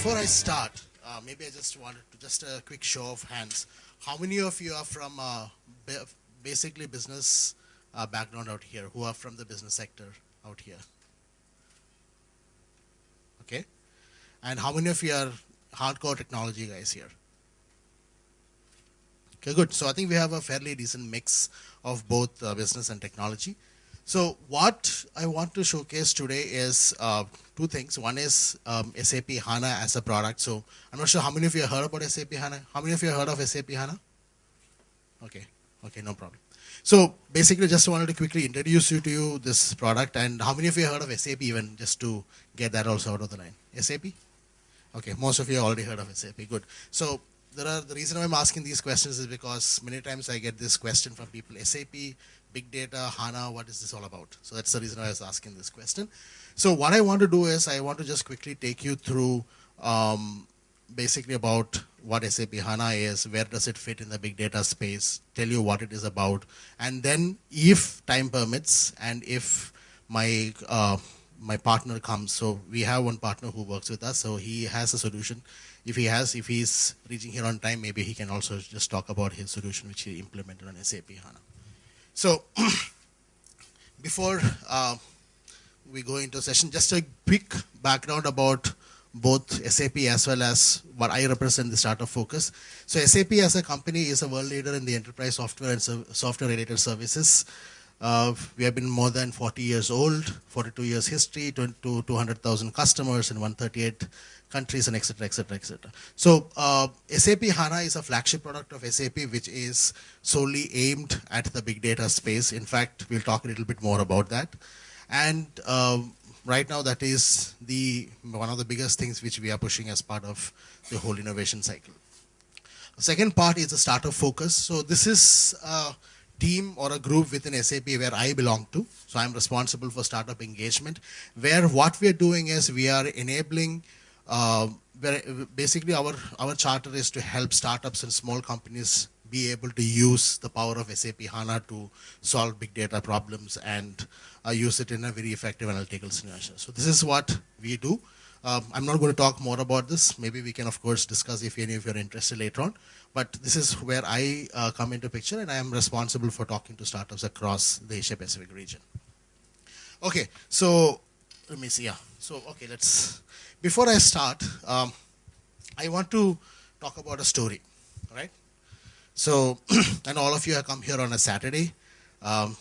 before I start, maybe I just wanted to just a quick show of hands. How many of you are from basically business background out here? Who are from the business sector out here? Okay. And how many of you are hardcore technology guys here? Okay, good. So I think we have a fairly decent mix of both business and technology. So what I want to showcase today is two things. One is SAP HANA as a product. So I'm not sure how many of you have heard about SAP HANA. How many of you have heard of SAP HANA? Okay, okay, no problem. So basically just wanted to quickly introduce you to this product, and how many of you have heard of SAP even, just to get that also out of the line. SAP? Okay, most of you have already heard of SAP, good. So the reason I'm asking these questions is because many times I get this question from people, SAP, big data, HANA, what is this all about? So that's the reason I was asking this question. So what I want to do is I want to just quickly take you through basically about what SAP HANA is, where does it fit in the big data space, tell you what it is about, and then if time permits and if my my partner comes, so we have one partner who works with us, so he has a solution. If he's reaching here on time, maybe he can also just talk about his solution which he implemented on SAP HANA. So before we go into session, just a quick background about both SAP as well as what I represent, the Startup Focus. So SAP as a company is a world leader in the enterprise software and software related services. We have been more than 40 years old, 42 years history, 200,000 customers in 138 countries, and etc., etc., etc. So SAP HANA is a flagship product of SAP, which is solely aimed at the big data space. In fact, we'll talk a little bit more about that. And right now, that is one of the biggest things which we are pushing as part of the whole innovation cycle. The second part is the Startup Focus. So this is a team or a group within SAP where I belong to. So I'm responsible for startup engagement, where what we're doing is we are enabling basically our charter is to help startups and small companies be able to use the power of SAP HANA to solve big data problems and use it in a very effective analytical scenario. So this is what we do. I'm not going to talk more about this. Maybe we can, of course, discuss if any of you are interested later on. But this is where I come into picture, and I am responsible for talking to startups across the Asia Pacific region. Okay, so let me see. Yeah. So okay, before I start, I want to talk about a story, right? So, and all of you have come here on a Saturday.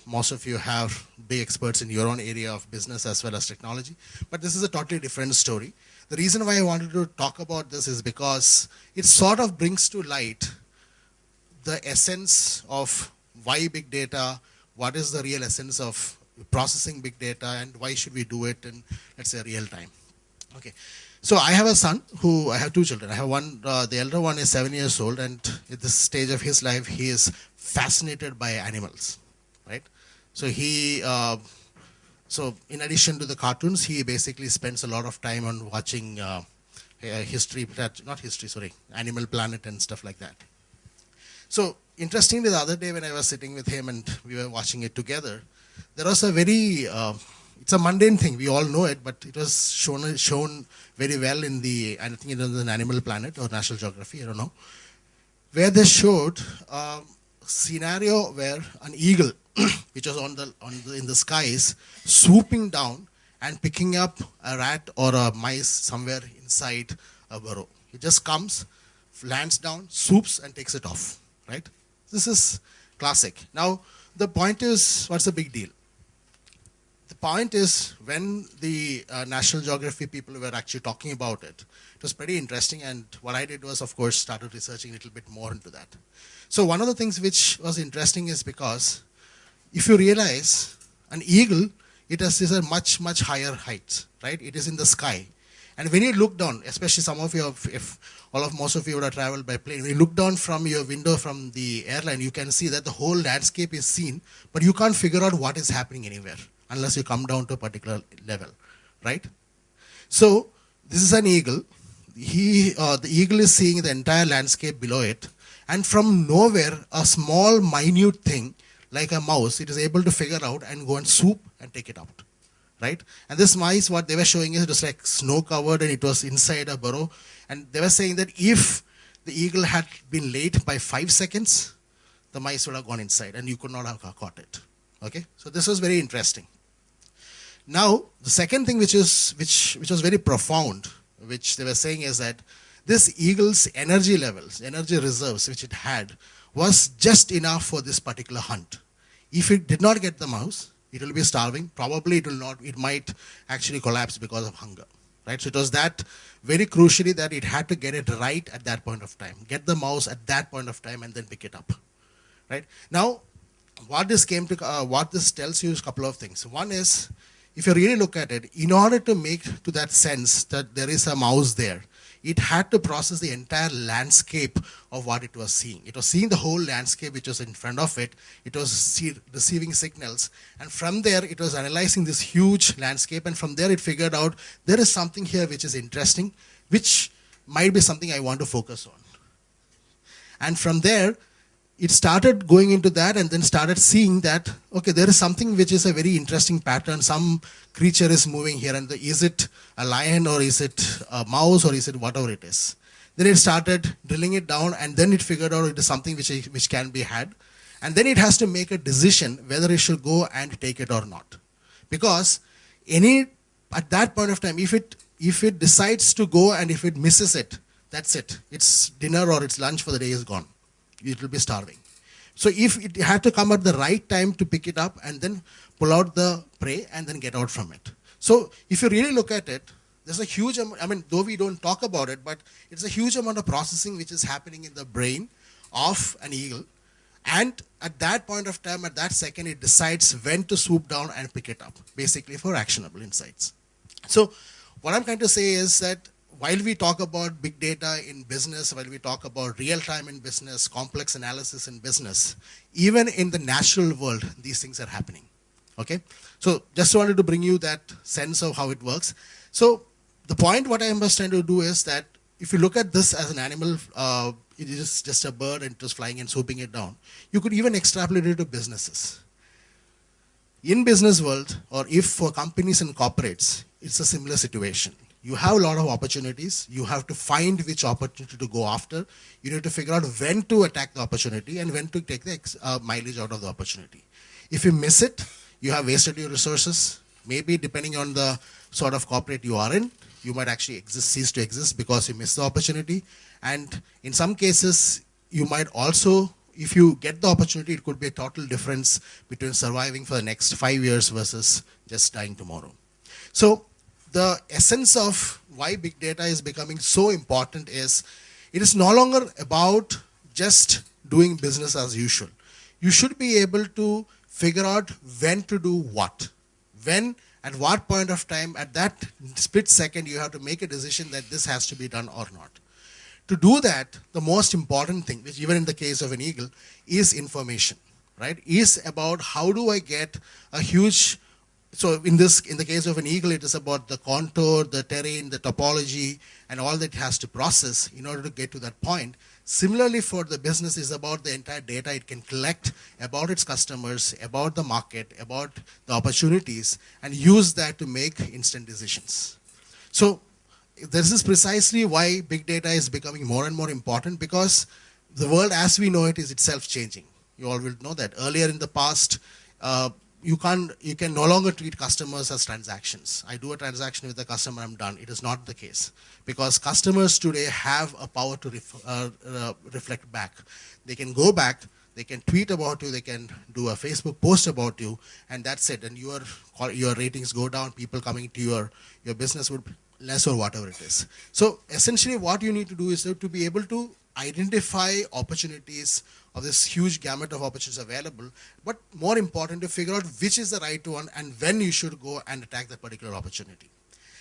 Most of you have big experts in your own area of business as well as technology. But this is a totally different story. The reason why I wanted to talk about this is because it sort of brings to light the essence of why big data, what is the real essence of processing big data, and why should we do it in, let's say, real time. Okay. So I have a son I have two children. I have one, the elder one is 7 years old, and at this stage of his life, he is fascinated by animals, right? So so in addition to the cartoons, he basically spends a lot of time on watching Animal Planet and stuff like that. So interestingly, the other day when I was sitting with him and we were watching it together, there was a very, it's a mundane thing, we all know it, but it was shown very well in I think it was an Animal Planet or National Geography, I don't know, where they showed a scenario where an eagle, which was in the skies, swooping down and picking up a rat or a mice somewhere inside a burrow. It just comes, lands down, swoops and takes it off, right? This is classic. Now, the point is, what's the big deal? The point is, when the National Geography people were actually talking about it, it was pretty interesting, and what I did was, of course, started researching a little bit more into that. So one of the things which was interesting is because if you realize an eagle, it is a much, much higher height, right? It is in the sky. And when you look down, especially most of you would have traveled by plane, when you look down from your window from the airline, you can see that the whole landscape is seen, but you can't figure out what is happening anywhere unless you come down to a particular level, right? So this is an eagle. The eagle is seeing the entire landscape below it, and from nowhere, a small, minute thing like a mouse, it is able to figure out and go and swoop and take it out, right? And this mice, what they were showing is it was like snow covered and it was inside a burrow. And they were saying that if the eagle had been late by 5 seconds, the mice would have gone inside and you could not have caught it. Okay, so this was very interesting. Now, the second thing which was very profound, which they were saying is that this eagle's energy levels, energy reserves which it had, was just enough for this particular hunt. If it did not get the mouse, it will be starving. Probably it will not. It might actually collapse because of hunger, right? So it was that very crucially that it had to get it right at that point of time, get the mouse at that point of time, and then pick it up, right? Now, what this tells you is a couple of things. One is, if you really look at it, in order to make to that sense that there is a mouse there, it had to process the entire landscape of what it was seeing. It was seeing the whole landscape which was in front of it. It was receiving signals. And from there, it was analyzing this huge landscape. And from there, it figured out there is something here which is interesting, which might be something I want to focus on. And from there, it started going into that and then started seeing that, okay, there is something which is a very interesting pattern. Some creature is moving here, and is it a lion or is it a mouse or is it whatever it is? Then it started drilling it down, and then it figured out it is something which can be had. And then it has to make a decision whether it should go and take it or not. Because at that point of time, if it decides to go and if it misses it, that's it. Its dinner or its lunch for the day is gone. It will be starving. So if it had to come at the right time to pick it up and then pull out the prey and then get out from it. So if you really look at it, there's a huge amount, I mean, though we don't talk about it, but it's a huge amount of processing which is happening in the brain of an eagle. And at that point of time, at that second, it decides when to swoop down and pick it up, basically for actionable insights. So what I'm trying to say is that while we talk about big data in business, while we talk about real time in business, complex analysis in business, even in the natural world, these things are happening. Okay? So just wanted to bring you that sense of how it works. So the point what I was trying to do is that if you look at this as an animal, it is just a bird and it was flying and swooping it down. You could even extrapolate it to businesses. In business world, or if for companies and corporates, it's a similar situation. You have a lot of opportunities. You have to find which opportunity to go after. You need to figure out when to attack the opportunity and when to take the mileage out of the opportunity. If you miss it, you have wasted your resources. Maybe depending on the sort of corporate you are in, you might actually cease to exist because you missed the opportunity. And in some cases, you might also, if you get the opportunity, it could be a total difference between surviving for the next 5 years versus just dying tomorrow. So the essence of why big data is becoming so important is it is no longer about just doing business as usual. You should be able to figure out when to do what. When, at what point of time, at that split second, you have to make a decision that this has to be done or not. To do that, the most important thing, which even in the case of an eagle, is information, right? Is about how do I get a huge. So in the case of an eagle, it is about the contour, the terrain, the topology, and all that it has to process in order to get to that point. Similarly, for the business, is about the entire data it can collect about its customers, about the market, about the opportunities, and use that to make instant decisions. So this is precisely why big data is becoming more and more important, because the world as we know it is itself changing. You all will know that. Earlier in the past, you can no longer treat customers as transactions. I do a transaction with a customer, I'm done. It is not the case, because customers today have a power to reflect back. They can go back, they can tweet about you, they can do a Facebook post about you, and that's it. And your ratings go down, people coming to your business would less or whatever it is. So essentially what you need to do is to be able to identify opportunities of this huge gamut of opportunities available, but more important to figure out which is the right one and when you should go and attack that particular opportunity.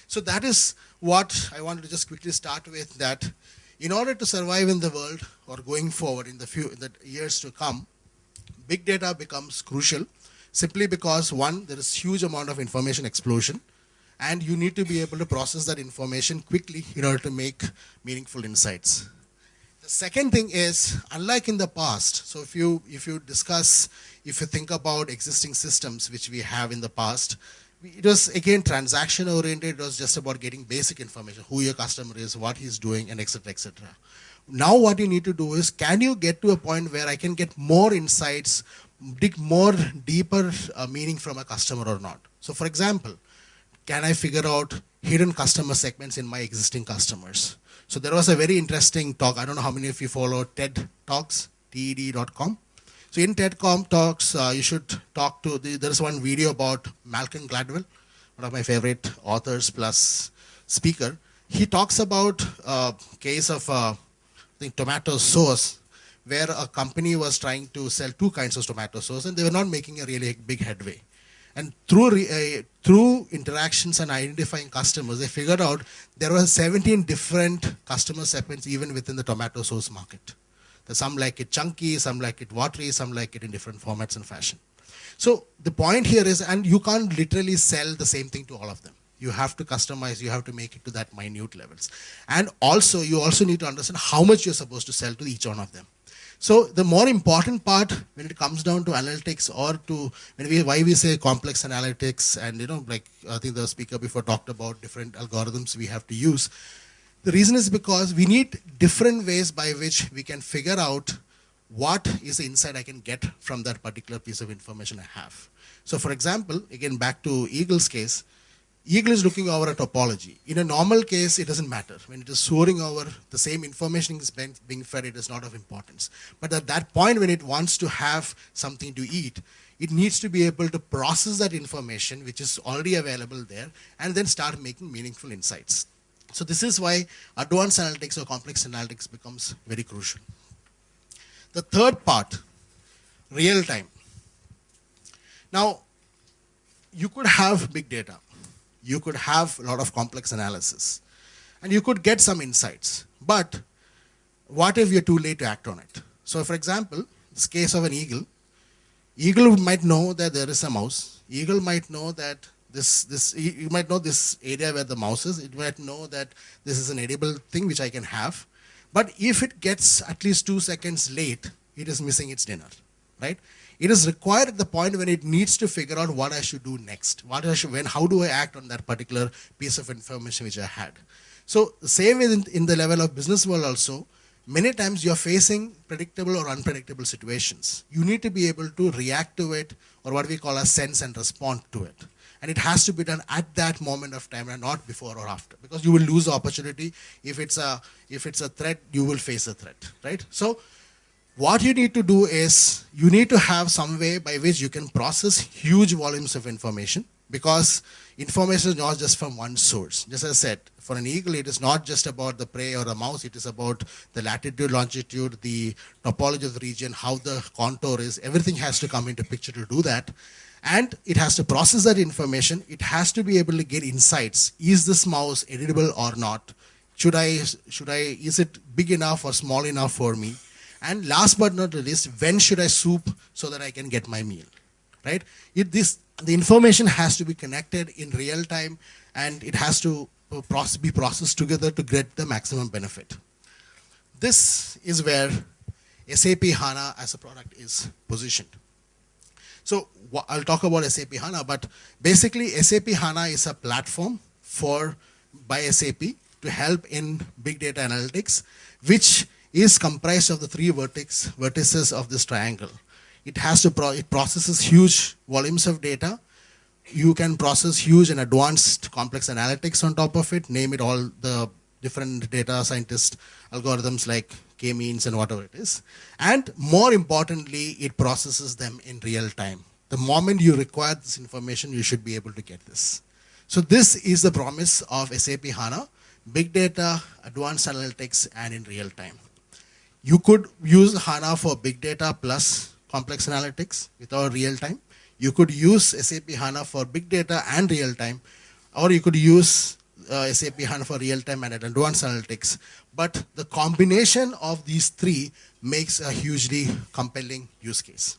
So that is what I wanted to just quickly start with, that in order to survive in the world or going forward in the years to come, big data becomes crucial simply because, one, there is huge amount of information explosion, and you need to be able to process that information quickly in order to make meaningful insights. The second thing is, unlike in the past, so if you think about existing systems which we have in the past, It was again transaction oriented. It was just about getting basic information, who your customer is, what he's doing, and etc. etc. Now what you need to do is, can you get to a point where I can get more insights, dig more deeper meaning from a customer or not? So for example, can I figure out hidden customer segments in my existing customers? So there was a very interesting talk. I don't know how many of you follow TED Talks, TED.com. So in TED.com Talks, you should talk to, there's one video about Malcolm Gladwell, one of my favorite authors plus speaker. He talks about a case of I think tomato sauce, where a company was trying to sell two kinds of tomato sauce and they were not making a really big headway. And through interactions and identifying customers, they figured out there were 17 different customer segments even within the tomato sauce market. Some like it chunky, some like it watery, some like it in different formats and fashion. So the point here is, and you can't literally sell the same thing to all of them. You have to customize, you have to make it to that minute levels. And also, you also need to understand how much you're supposed to sell to each one of them. So the more important part when it comes down to analytics, or to why we say complex analytics, and like I think the speaker before talked about different algorithms we have to use. The reason is because we need different ways by which we can figure out what is the insight I can get from that particular piece of information I have. So for example, again back to Eagle's case, Eagle is looking over a topology. In a normal case, it doesn't matter. When it is soaring over, the same information is being fed, it is not of importance. But at that point when it wants to have something to eat, it needs to be able to process that information which is already available there and then start making meaningful insights. So this is why advanced analytics or complex analytics becomes very crucial. The third part, real time. Now, you could have big data. You could have a lot of complex analysis. And you could get some insights. But what if you're too late to act on it? So for example, this case of an eagle, eagle might know that there is a mouse. Eagle might know that you might know this area where the mouse is. It might know that this is an edible thing which I can have. But if it gets at least 2 seconds late, it is missing its dinner, right? It is required at the point when it needs to figure out what I should do next. How do I act on that particular piece of information which I had? So the same way in the level of business world also, many times you're facing predictable or unpredictable situations. You need to be able to react to it, or what we call a sense and respond to it. And it has to be done at that moment of time and not before or after, because you will lose the opportunity. If it's a threat, you will face a threat, right? So what you need to do is, you need to have some way by which you can process huge volumes of information, because information is not just from one source. Just as I said, for an eagle, it is not just about the prey or the mouse. It is about the latitude, longitude, the topology of the region, how the contour is. Everything has to come into picture to do that. And it has to process that information. It has to be able to get insights. Is this mouse edible or not? Is it big enough or small enough for me? And last but not least, when should I soup so that I can get my meal, right? The information has to be connected in real time, and it has to be processed together to get the maximum benefit. This is where SAP HANA as a product is positioned. So I'll talk about SAP HANA, but basically SAP HANA is a platform by SAP to help in big data analytics, which is comprised of the three vertices of this triangle. It processes huge volumes of data. You can process huge and advanced complex analytics on top of it, name it all the different data scientist algorithms like k-means and whatever it is. And more importantly, it processes them in real time. The moment you require this information, you should be able to get this. So this is the promise of SAP HANA, big data, advanced analytics, and in real time. You could use HANA for big data plus complex analytics without real time. You could use SAP HANA for big data and real time, or you could use SAP HANA for real time and advanced analytics. But the combination of these three makes a hugely compelling use case.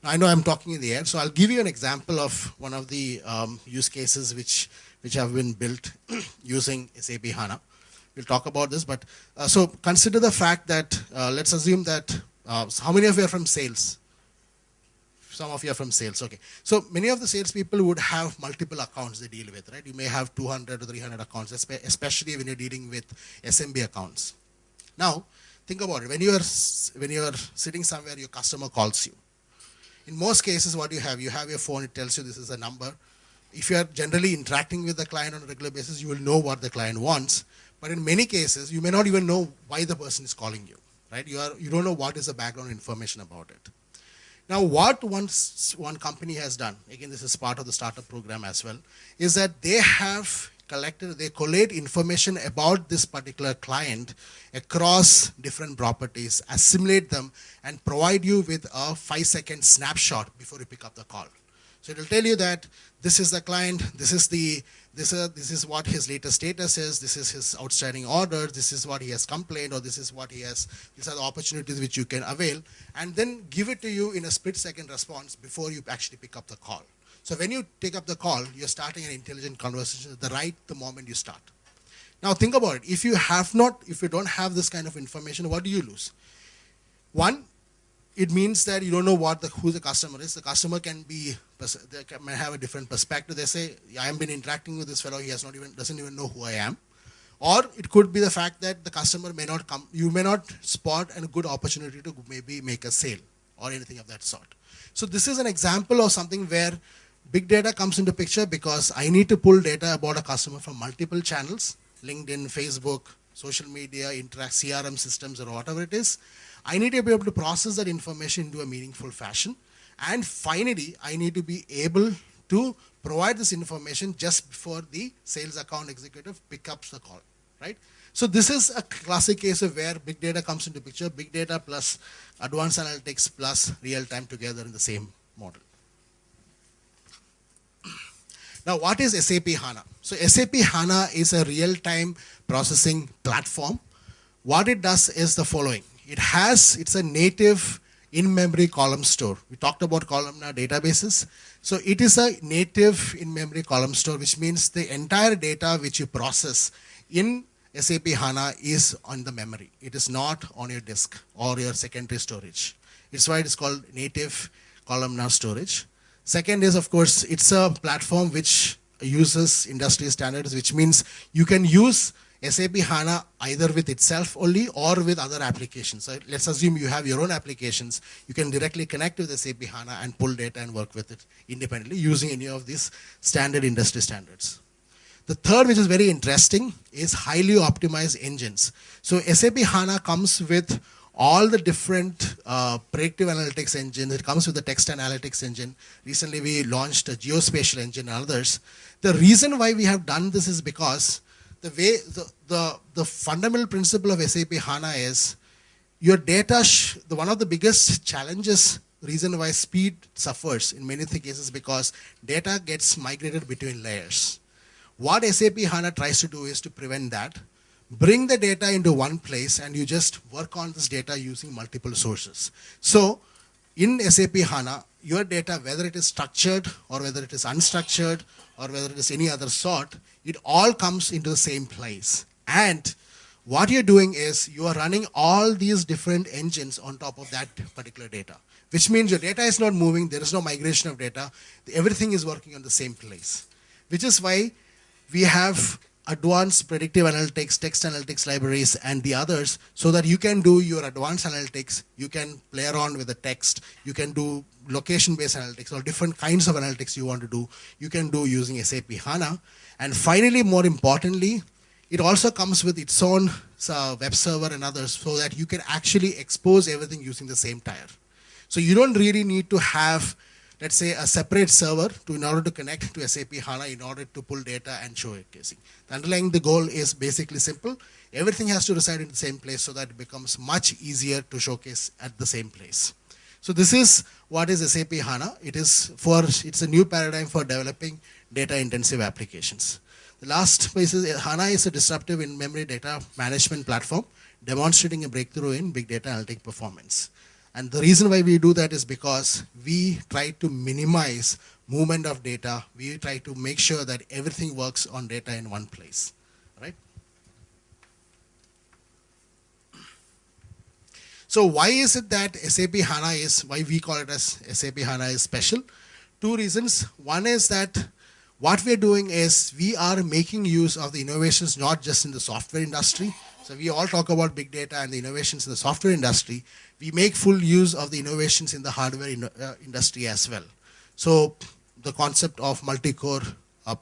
Now, I know I'm talking in the air, so I'll give you an example of one of the use cases which have been built using SAP HANA. We'll talk about this, but so consider the fact that let's assume that how many of you are from sales? Some of you are from sales, okay. So many of the salespeople would have multiple accounts they deal with, right? You may have 200 to 300 accounts, especially when you're dealing with SMB accounts. Now, think about it. When you are sitting somewhere, your customer calls you. In most cases, what you have your phone, it tells you this is a number. If you are generally interacting with the client on a regular basis, you will know what the client wants. But in many cases, you may not even know why the person is calling you, right? You don't know what is the background information about it. Now, what one company has done, again, this is part of the startup program as well, is that they collate information about this particular client across different properties, assimilate them, and provide you with a 5-second snapshot before you pick up the call. So it will tell you that this is the client, this is what his latest status is, this is his outstanding order, this is what he has complained, or these are the opportunities which you can avail, and then give it to you in a split-second response before you actually pick up the call. So when you take up the call, you're starting an intelligent conversation the moment you start. Now think about it. If you don't have this kind of information, what do you lose? One, it means that you don't know who the customer is. The customer may have a different perspective. They say, I have been interacting with this fellow, doesn't even know who I am. Or it could be the fact that the customer may not come, you may not spot a good opportunity to maybe make a sale or anything of that sort. So this is an example of something where big data comes into picture, because I need to pull data about a customer from multiple channels, LinkedIn, Facebook, social media, CRM systems, or whatever it is. I need to be able to process that information into a meaningful fashion. And finally, I need to be able to provide this information just before the sales account executive picks up the call, right? So this is a classic case of where big data comes into picture, big data plus advanced analytics plus real time together in the same model. Now, what is SAP HANA? So SAP HANA is a real-time processing platform. What it does is the following. It's a native in-memory column store. We talked about columnar databases. So it is a native in-memory column store, which means the entire data which you process in SAP HANA is on the memory. It is not on your disk or your secondary storage. It's why it's called native columnar storage. Second is, of course, it's a platform which uses industry standards, which means you can use SAP HANA either with itself only or with other applications. So let's assume you have your own applications. You can directly connect with SAP HANA and pull data and work with it independently using any of these standard industry standards. The third, which is very interesting, is highly optimized engines. So SAP HANA comes with all the different predictive analytics engines. It comes with the text analytics engine. Recently, we launched a geospatial engine and others. The reason why we have done this is because the fundamental principle of SAP HANA is your data, one of the biggest challenges, reason why speed suffers in many cases, because data gets migrated between layers. What SAP HANA tries to do is to prevent that. Bring the data into one place and you just work on this data using multiple sources. So in SAP HANA, your data, whether it is structured or whether it is unstructured or whether it is any other sort, it all comes into the same place. And what you're doing is you are running all these different engines on top of that particular data, which means your data is not moving, there is no migration of data, everything is working on the same place, which is why we have advanced predictive analytics, text analytics libraries, and the others, so that you can do your advanced analytics, you can play around with the text, you can do location-based analytics, or different kinds of analytics you want to do, you can do using SAP HANA. And finally, more importantly, it also comes with its own web server and others, so that you can actually expose everything using the same tier. So you don't really need to have, let's say, a separate server in order to connect to SAP HANA in order to pull data and show it casing. The goal is basically simple. Everything has to reside in the same place so that it becomes much easier to showcase at the same place. So this is what is SAP HANA. It's a new paradigm for developing data-intensive applications. The last piece is HANA is a disruptive in-memory data management platform demonstrating a breakthrough in big data analytic performance. And the reason why we do that is because we try to minimize movement of data. We try to make sure that everything works on data in one place, right? So why is it that SAP HANA is, why we call it as SAP HANA is special? Two reasons. One is that what we're doing is we are making use of the innovations not just in the software industry. So we all talk about big data and the innovations in the software industry. We make full use of the innovations in the hardware industry as well. So the concept of multi-core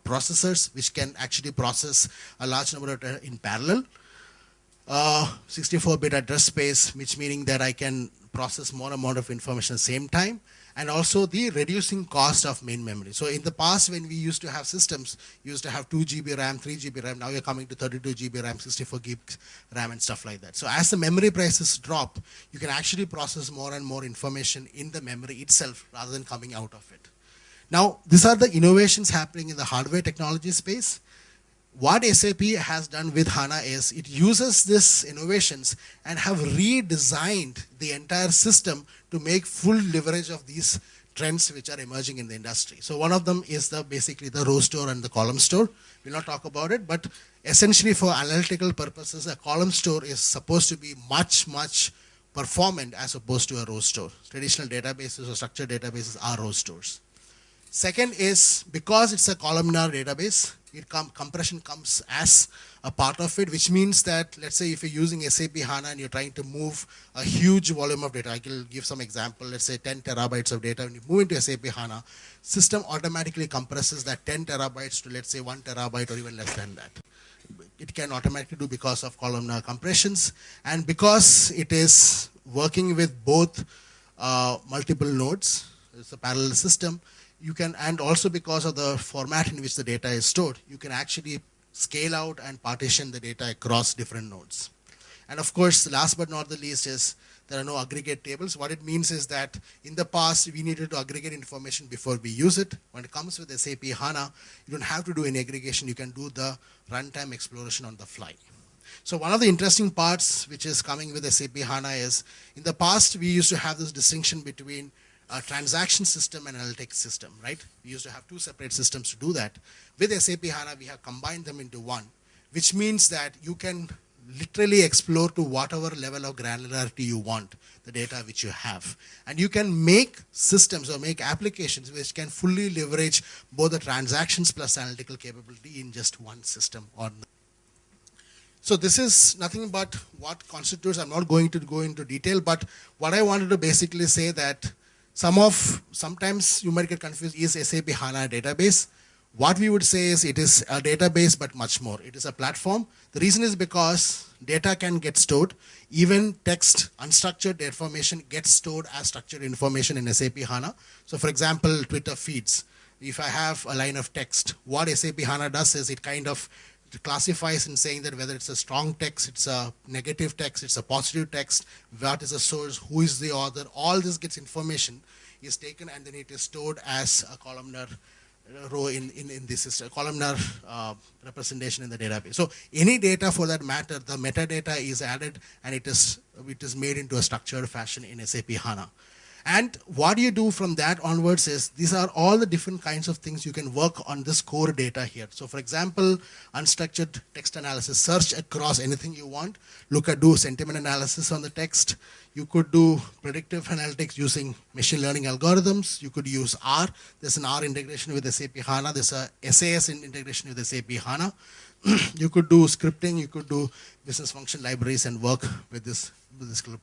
processors, which can actually process a large number of data in parallel. 64-bit address space, which meaning that I can process more amount of information at the same time, and also the reducing cost of main memory. So in the past, when we used to have systems, we used to have 2 GB RAM, 3 GB RAM, now we're coming to 32 GB RAM, 64 GB RAM and stuff like that. So as the memory prices drop, you can actually process more and more information in the memory itself rather than coming out of it. Now, these are the innovations happening in the hardware technology space. What SAP has done with HANA is it uses these innovations and have redesigned the entire system to make full leverage of these trends which are emerging in the industry. So one of them is basically the row store and the column store. We'll not talk about it, but essentially for analytical purposes, a column store is supposed to be much, much performant as opposed to a row store. Traditional databases or structured databases are row stores. Second is, because it's a columnar database, compression comes as a part of it, which means that, let's say if you're using SAP HANA and you're trying to move a huge volume of data, I will give some example, let's say 10 terabytes of data, when you move into SAP HANA, system automatically compresses that 10 terabytes to, let's say, 1 terabyte or even less than that. It can automatically do because of columnar compressions, and because it is working with both multiple nodes, it's a parallel system, you can, and also because of the format in which the data is stored, you can actually scale out and partition the data across different nodes. And of course, last but not the least is there are no aggregate tables. What it means is that in the past, we needed to aggregate information before we use it. When it comes with SAP HANA, you don't have to do any aggregation. You can do the runtime exploration on the fly. So one of the interesting parts which is coming with SAP HANA is, in the past, we used to have this distinction between a transaction system and analytics system, right? We used to have 2 separate systems to do that. With SAP HANA, we have combined them into one, which means that you can literally explore to whatever level of granularity you want the data which you have. And you can make systems or make applications which can fully leverage both the transactions plus analytical capability in just one system. So this is nothing but what constitutes, I'm not going to go into detail, but what I wanted to basically say that sometimes you might get confused, is SAP HANA a database? What we would say is it is a database, but much more. It is a platform. The reason is because data can get stored. Even text, unstructured information gets stored as structured information in SAP HANA. So for example, Twitter feeds. If I have a line of text, what SAP HANA does is it kind of classifies in saying that whether it's a strong text, it's a negative text, it's a positive text, what is the source, who is the author, all this gets information is taken and then it is stored as a columnar row in this system, columnar representation in the database. So any data for that matter, the metadata is added and it is made into a structured fashion in SAP HANA. And what you do from that onwards is, these are all the different kinds of things you can work on this core data here. So for example, unstructured text analysis, search across anything you want, do sentiment analysis on the text. You could do predictive analytics using machine learning algorithms. You could use R. There's an R integration with SAP HANA. There's a SAS integration with SAP HANA. You could do scripting. You could do business function libraries and work with this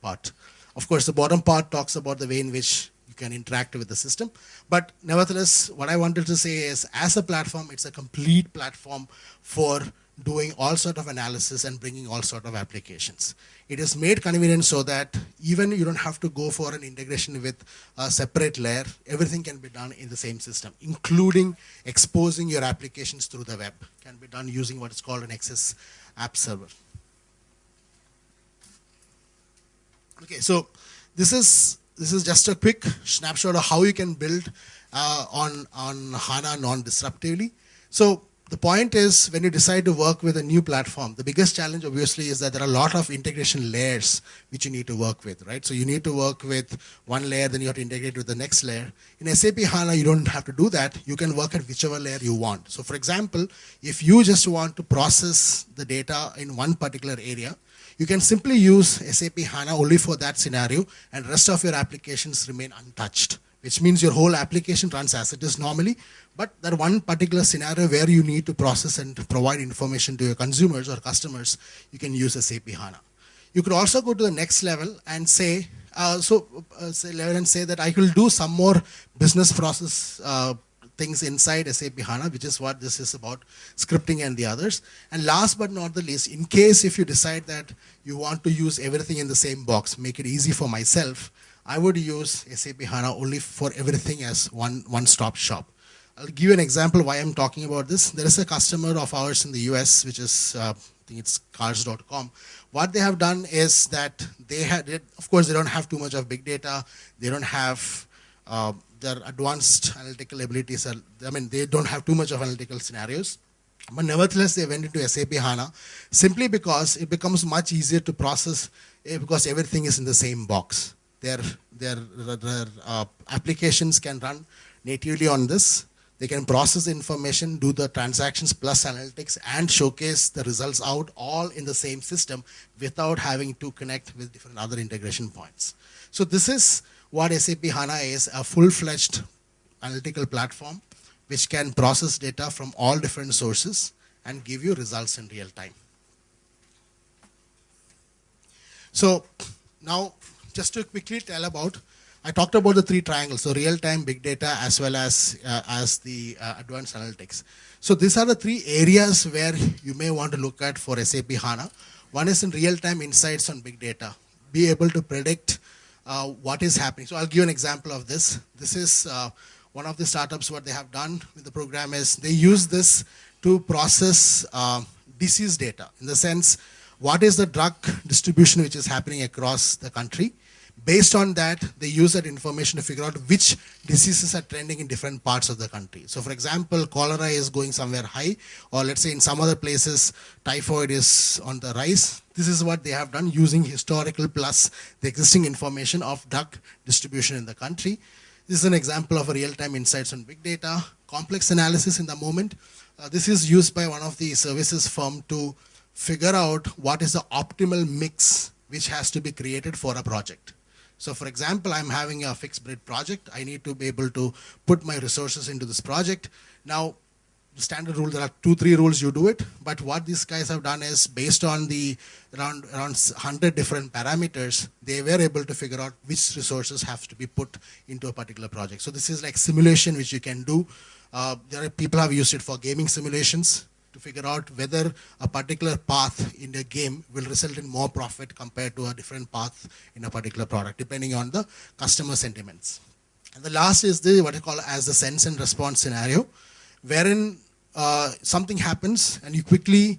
part. Of course, the bottom part talks about the way in which you can interact with the system. But nevertheless, what I wanted to say is, as a platform, it's a complete platform for doing all sort of analysis and bringing all sort of applications. It is made convenient so that even you don't have to go for an integration with a separate layer. Everything can be done in the same system, including exposing your applications through the web. Can be done using what is called an XS app server. Okay, so this is just a quick snapshot of how you can build on HANA non-disruptively. So the point is, when you decide to work with a new platform, the biggest challenge obviously is that there are a lot of integration layers which you need to work with, right? So you need to work with one layer, then you have to integrate with the next layer. In SAP HANA, you don't have to do that. You can work at whichever layer you want. So for example, if you just want to process the data in one particular area, You can simply use SAP HANA only for that scenario, and rest of your applications remain untouched, which means your whole application runs as it is normally, but that one particular scenario where you need to process and provide information to your consumers or customers, you can use SAP HANA. You could also go to the next level and say, say that I will do some more business process things inside SAP HANA, which is what this is about, scripting and the others. And last but not the least, in case if you decide that you want to use everything in the same box, make it easy for myself, I would use SAP HANA only for everything as one-stop shop. I'll give you an example why I'm talking about this. There is a customer of ours in the US, which is, I think it's cars.com. What they have done is that of course, they don't have too much of big data. They don't have their advanced analytical abilities. They don't have too much of analytical scenarios. But nevertheless, they went into SAP HANA simply because it becomes much easier to process because everything is in the same box. Their applications can run natively on this. They can process information, do the transactions plus analytics, and showcase the results out all in the same system without having to connect with different other integration points. So this is what SAP HANA is, a full-fledged analytical platform which can process data from all different sources and give you results in real time. So now, just to quickly tell about, I talked about the three triangles, so real-time, big data, as well as the advanced analytics. So these are the three areas where you may want to look at for SAP HANA. One is in real-time insights on big data, be able to predict what is happening. So I'll give you an example of this. This is one of the startups. What they have done with the program is they use this to process disease data, in the sense, what is the drug distribution which is happening across the country. Based on that, they use that information to figure out which diseases are trending in different parts of the country. So for example, cholera is going somewhere high, or let's say in some other places, typhoid is on the rise. This is what they have done using historical plus the existing information of drug distribution in the country. This is an example of a real-time insights on big data. Complex analysis in the moment. This is used by one of the services firm to figure out what is the optimal mix which has to be created for a project. So for example, I'm having a fixed bid project. I need to be able to put my resources into this project. Now, the standard rule, there are 2-3 rules you do it. But what these guys have done is, based on the around 100 different parameters, they were able to figure out which resources have to be put into a particular project. So this is like simulation which you can do. There are people have used it for gaming simulations to figure out whether a particular path in a game will result in more profit compared to a different path in a particular product, depending on the customer sentiments. And the last is what I call as the sense and response scenario, wherein something happens and you quickly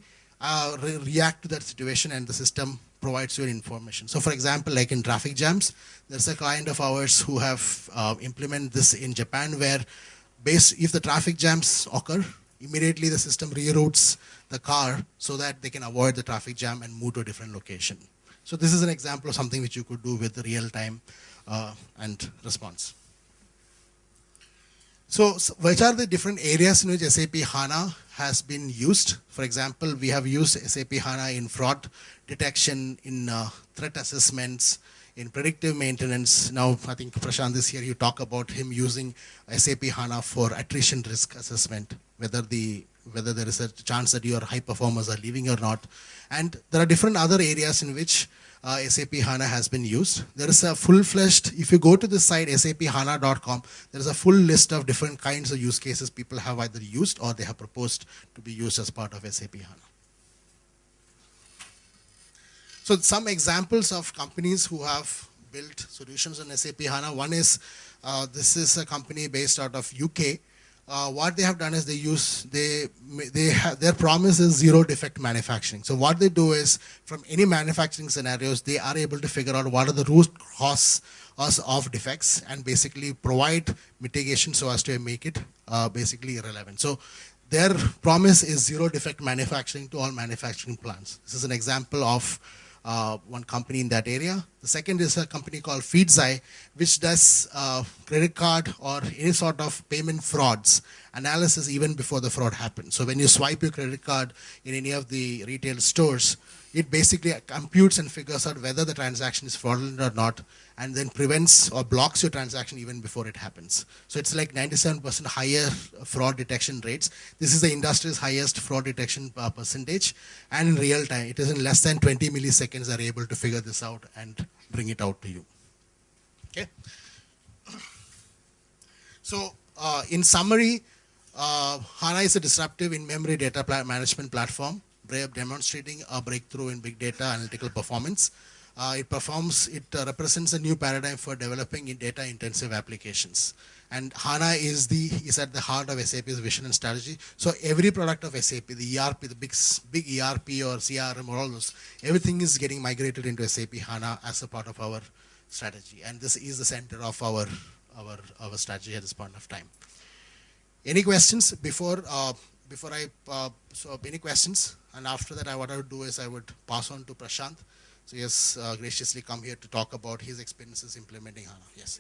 react to that situation and the system provides you information. So for example, like in traffic jams, there's a client of ours who have implemented this in Japan, where if the traffic jams occur, immediately the system reroutes the car so that they can avoid the traffic jam and move to a different location. So this is an example of something which you could do with the real-time and response. So which are the different areas in which SAP HANA has been used? For example, we have used SAP HANA in fraud detection, in threat assessments, in predictive maintenance. Now, I think Prashant is here, you talk about him using SAP HANA for attrition risk assessment, whether there is a chance that your high performers are leaving or not. And there are different other areas in which SAP HANA has been used. There is a full-fledged, if you go to the site saphana.com, there is a full list of different kinds of use cases people have either used or they have proposed to be used as part of SAP HANA. So some examples of companies who have built solutions on SAP HANA. One is, this is a company based out of UK. What they have done is their promise is zero defect manufacturing. So what they do is, from any manufacturing scenarios, they are able to figure out what are the root causes of defects and basically provide mitigation so as to make it basically irrelevant. So their promise is zero defect manufacturing to all manufacturing plants. This is an example of one company in that area. The second is a company called Feedzai, which does credit card or any sort of payment frauds analysis even before the fraud happens. So when you swipe your credit card in any of the retail stores, it basically computes and figures out whether the transaction is fraudulent or not, and then prevents or blocks your transaction even before it happens. So it's like 97% higher fraud detection rates. This is the industry's highest fraud detection percentage, and in real time, it is in less than 20 milliseconds are able to figure this out and bring it out to you. Okay. So in summary, HANA is a disruptive in-memory data management platform, demonstrating a breakthrough in big data analytical performance. It represents a new paradigm for developing data-intensive applications. And HANA is at the heart of SAP's vision and strategy. So every product of SAP, the ERP, the big ERP or CRM or all those, everything is getting migrated into SAP HANA as a part of our strategy. And this is the center of our strategy at this point of time. Any questions before any questions? And after that, what I would do is I would pass on to Prashant. So he has graciously come here to talk about his experiences implementing HANA. Yes.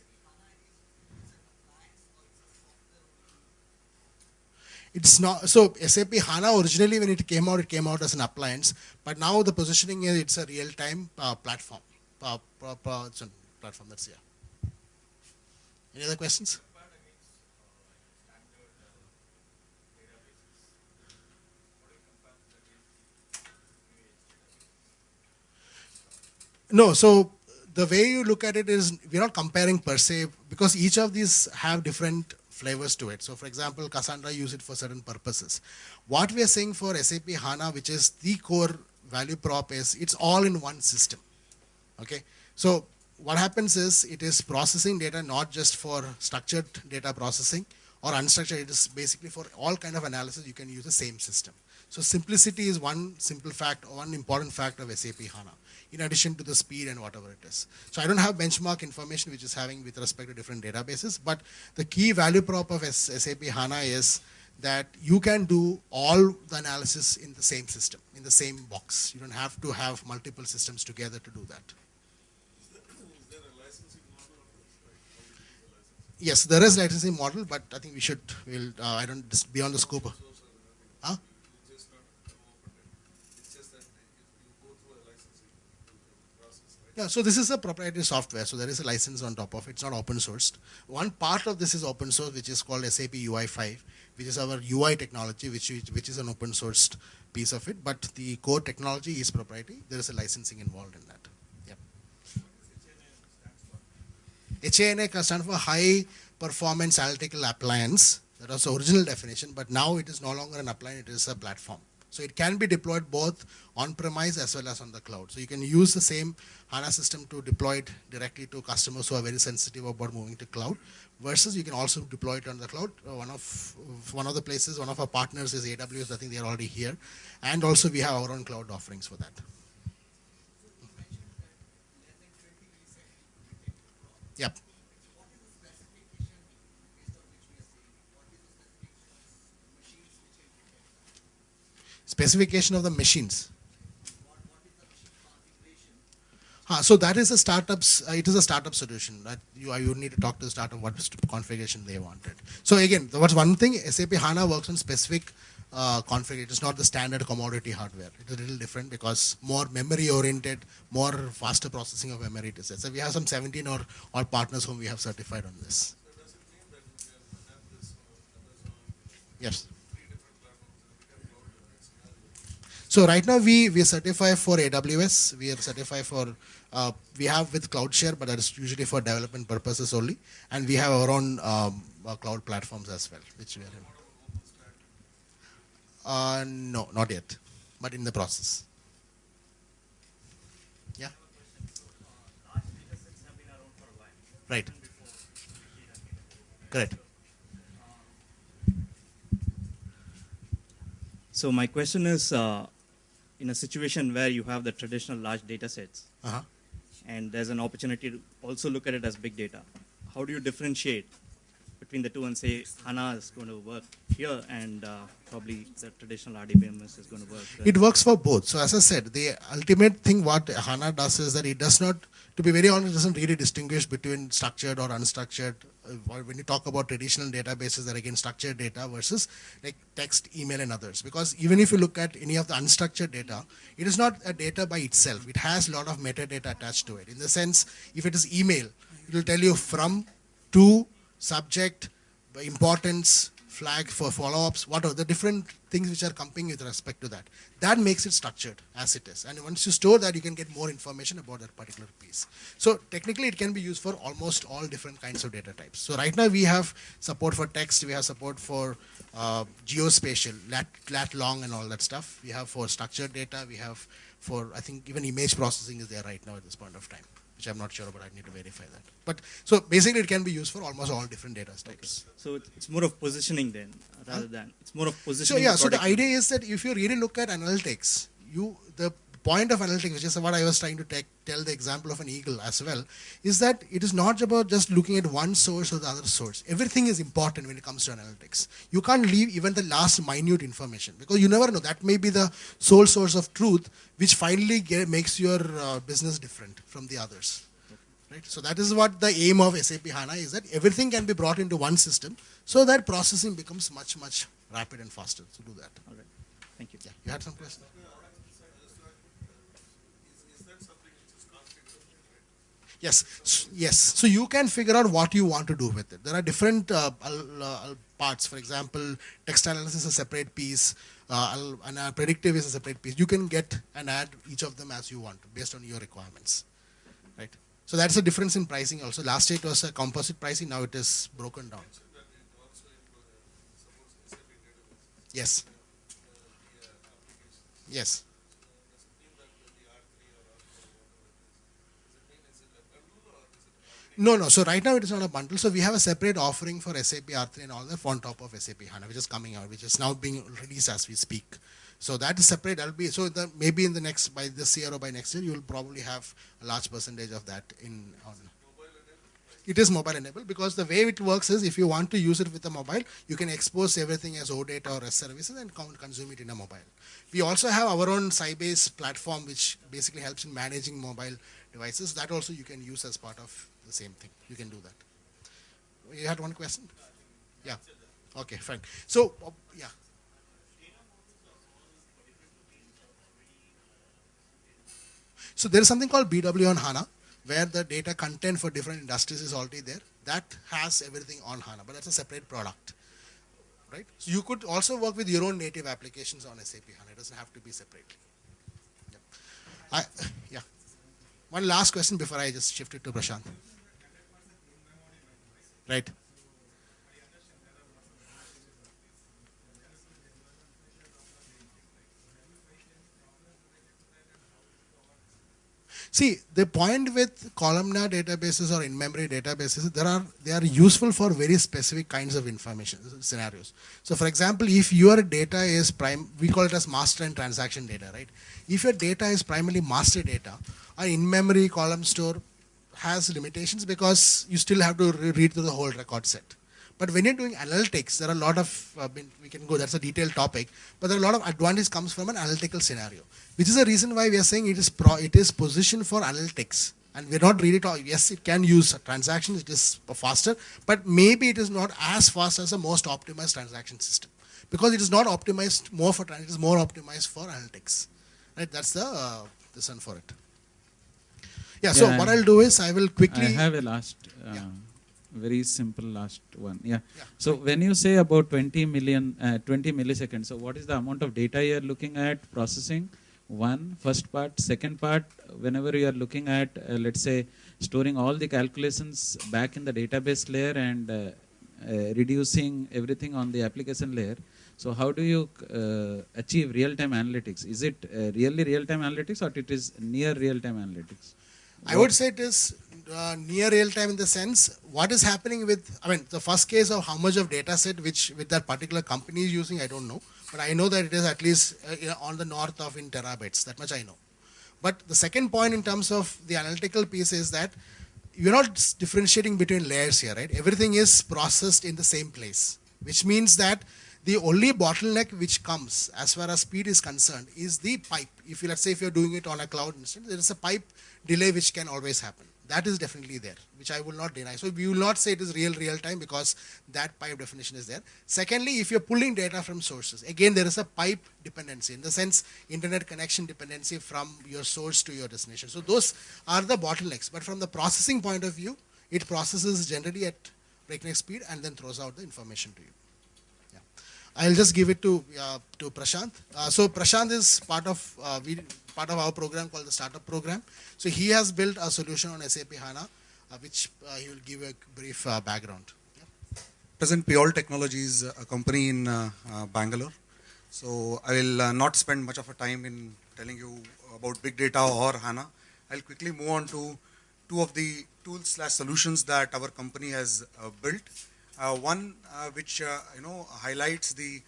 It's not, so SAP HANA originally when it came out as an appliance, but now the positioning is it's a real-time platform. It's a platform that's here. Any other questions? No, so the way you look at it is we're not comparing per se because each of these have different flavors to it. So for example, Cassandra use it for certain purposes. What we are saying for SAP HANA, which is the core value prop, is it's all in one system. Okay, so what happens is it is processing data not just for structured data processing or unstructured. It is basically for all kind of analysis you can use the same system. So simplicity is one simple fact, one important fact of SAP HANA, in addition to the speed and whatever it is. So I don't have benchmark information which is having with respect to different databases, but the key value prop of SAP HANA is that you can do all the analysis in the same system, in the same box. You don't have to have multiple systems together to do that. Yes, there is licensing model, but I think I don't, just beyond the scope. Huh? Yeah, so this is a proprietary software, so there is a license on top of it. It's not open sourced. One part of this is open source, which is called SAP UI5, which is our UI technology, which is an open sourced piece of it. But the core technology is proprietary. There is a licensing involved in that. HANA stands for High Performance Analytical Appliance. That was the original definition, but now it is no longer an appliance, it is a platform. So it can be deployed both on-premise as well as on the cloud. So you can use the same HANA system to deploy it directly to customers who are very sensitive about moving to cloud, versus you can also deploy it on the cloud. One of the places, one of our partners is AWS. I think they are already here. And also we have our own cloud offerings for that. Yep. Specification of the machines. So that is a startup's. It is a startup solution. That you need to talk to the startup what configuration they wanted. So again, what's one thing? SAP HANA works on specific config. It is not the standard commodity hardware. It is a little different because more memory oriented, more faster processing of memory. It is. So we have some 17 or partners whom we have certified on this. Yes. So right now we certify for AWS. We are certified for we have with CloudShare, but that is usually for development purposes only. And we have our own cloud platforms as well, which we are in. No, not yet, but in the process. Yeah. Right. Correct. So my question is, in a situation where you have the traditional large data sets, and there's an opportunity to also look at it as big data, how do you differentiate between the two and say HANA is going to work here and probably the traditional RDBMS is going to work? It works for both. So as I said, the ultimate thing what HANA does is that it does not, to be very honest, doesn't really distinguish between structured or unstructured. When you talk about traditional databases, that again structured data versus like text, email, and others. Because even if you look at any of the unstructured data, it is not a data by itself. It has a lot of metadata attached to it. In the sense, if it is email, it will tell you from, to, subject, importance, flag for follow-ups, what are the different things which are coming with respect to that. That makes it structured as it is. And once you store that, you can get more information about that particular piece. So technically, it can be used for almost all different kinds of data types. So right now, we have support for text, we have support for geospatial, lat long and all that stuff. We have for structured data, we have for, I think, even image processing is there right now at this point of time, which I'm not sure about. I need to verify that. But so basically, it can be used for almost all different data types. So it's more of positioning then, rather than it's more of So positioning. yeah, so the idea is that if you really look at analytics, the point of analytics, which is what I was trying to tell the example of an eagle as well, is that it is not about just looking at one source or the other source. Everything is important when it comes to analytics. You can't leave even the last minute information because you never know. That may be the sole source of truth, which finally makes your business different from the others. Right? So that is what the aim of SAP HANA is, that everything can be brought into one system so that processing becomes much, much rapid and faster to do that. All right. Thank you. Yeah, you had some question? Yes. So you can figure out what you want to do with it. There are different parts. For example, text analysis is a separate piece, and predictive is a separate piece. You can get and add each of them as you want based on your requirements. Right? So that's a difference in pricing also. Last year it was a composite pricing, now it is broken down. Yes. Yes. No. So right now it is not a bundle. So we have a separate offering for SAP R3 and all that on top of SAP HANA, which is coming out, which is now being released as we speak. So that is separate. That'll be so. Maybe in the next, by this year or by next year, you will probably have a large percentage of that in. It is mobile enabled because the way it works is if you want to use it with a mobile, you can expose everything as OData or REST services and consume it in a mobile. We also have our own Sybase platform, which basically helps in managing mobile devices. That also you can use as part of the same thing. You can do that. You had one question? Yeah. Okay, fine. So, yeah. So there is something called BW on HANA, where the data content for different industries is already there. That has everything on HANA, but that's a separate product, right? So you could also work with your own native applications on SAP HANA. It doesn't have to be separately. Yeah. One last question before I just shift it to Prashant. Right. See, the point with columnar databases or in-memory databases, they are useful for very specific kinds of information scenarios. So, for example, if your data is we call it as master and transaction data, right? If your data is primarily master data, an in-memory column store has limitations because you still have to read through the whole record set. But when you're doing analytics, there are a lot of, we can go, that's a detailed topic, but there are a lot of advantage comes from an analytical scenario, which is the reason why we are saying it is positioned for analytics. And we're not really talking, yes, it can use transactions, it is faster, but maybe it is not as fast as the most optimized transaction system. Because it is not optimized more for it is more optimized for analytics. Right? That's the reason for it. Yeah, so what I'll do is I will quickly. I have a last. Very simple last one. Yeah. So when you say about 20 milliseconds, so what is the amount of data you are looking at processing? First part. Second part, whenever you are looking at, let's say, storing all the calculations back in the database layer and reducing everything on the application layer. So how do you achieve real-time analytics? Is it really real-time analytics or it is near real-time analytics? I would say it is near real time in the sense what is happening with, the first case of how much of data set which with that particular company is using, I don't know. But I know that it is at least on the north of in terabytes, that much I know. But the second point in terms of the analytical piece is that you're not differentiating between layers here, right? Everything is processed in the same place, which means that the only bottleneck which comes as far as speed is concerned is the pipe. If you, let's say if you're doing it on a cloud instance, there is a pipe delay which can always happen. That is definitely there, which I will not deny. So we will not say it is real time because that pipe definition is there. Secondly, if you're pulling data from sources, again there is a pipe dependency, in the sense internet connection dependency from your source to your destination. So those are the bottlenecks. But from the processing point of view, it processes generally at breakneck speed and then throws out the information to you. Yeah. I'll just give it to Prashant. So Prashant is part of our program called the Startup Program. So he has built a solution on SAP HANA, which he will give a brief background. Yeah. Present Pure Technologies, a company in Bangalore. So I will not spend much of a time in telling you about big data or HANA. I'll quickly move on to two of the tools/solutions that our company has built. One which highlights the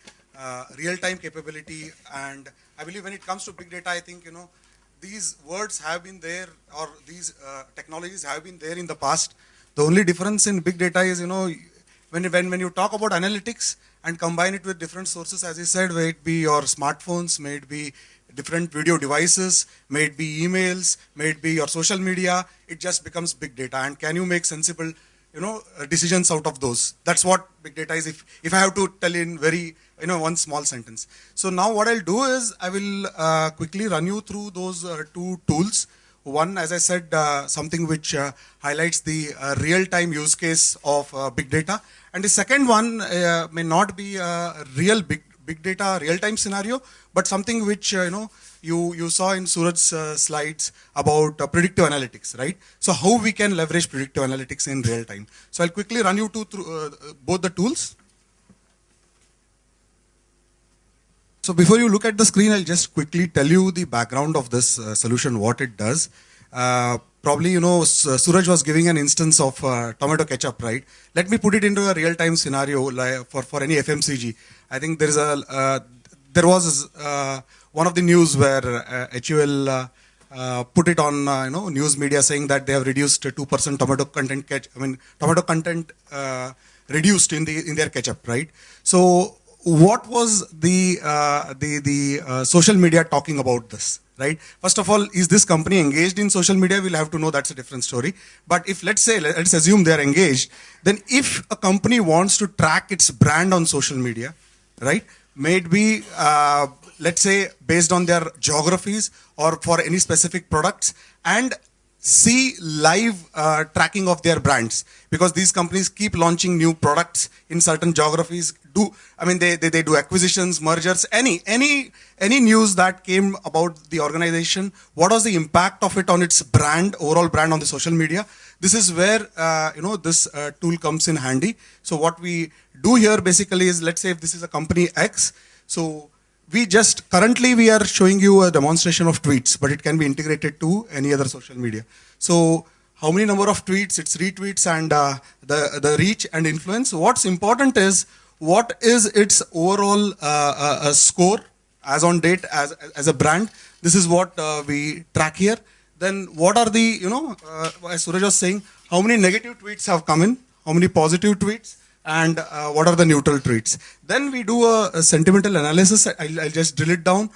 real-time capability, and I believe when it comes to big data, I think these words have been there, or these technologies have been there in the past. The only difference in big data is when you talk about analytics and combine it with different sources, as I said, may it be your smartphones, may it be different video devices, may it be emails, may it be your social media, it just becomes big data. And can you make sensible decisions out of those? That's what big data is, if I have to tell in very one small sentence. So now what I'll do is I will quickly run you through those two tools. One, as I said, something which highlights the real-time use case of big data, and the second one may not be a real big data real-time scenario, but something which you saw in Suraj's slides about predictive analytics, right? So how we can leverage predictive analytics in real time. So I'll quickly run you through both the tools. So before you look at the screen, I'll just quickly tell you the background of this solution, what it does. Probably, Suraj was giving an instance of tomato ketchup, right? Let me put it into a real-time scenario like for any FMCG. I think there was one of the news where HUL put it on news media saying that they have reduced 2% tomato content reduced in their ketchup, right? So what was the social media talking about this, right? First of all, is this company engaged in social media? We'll have to know, that's a different story. But if let's assume they're engaged, then if a company wants to track its brand on social media, right? May it be, let's say, based on their geographies or for any specific products, and see live tracking of their brands, because these companies keep launching new products in certain geographies. They do acquisitions, mergers, any news that came about the organization. What was the impact of it on its brand, overall brand on the social media? This is where this tool comes in handy. So what we do here basically is, let's say if this is a company X, so currently we are showing you a demonstration of tweets, but it can be integrated to any other social media. So how many number of tweets, its retweets, and the reach and influence. What's important is what is its overall score as on date as a brand. This is what we track here. Then what are the, as Suraj was saying, how many negative tweets have come in, how many positive tweets, and what are the neutral tweets. Then we do a sentimental analysis. I'll just drill it down.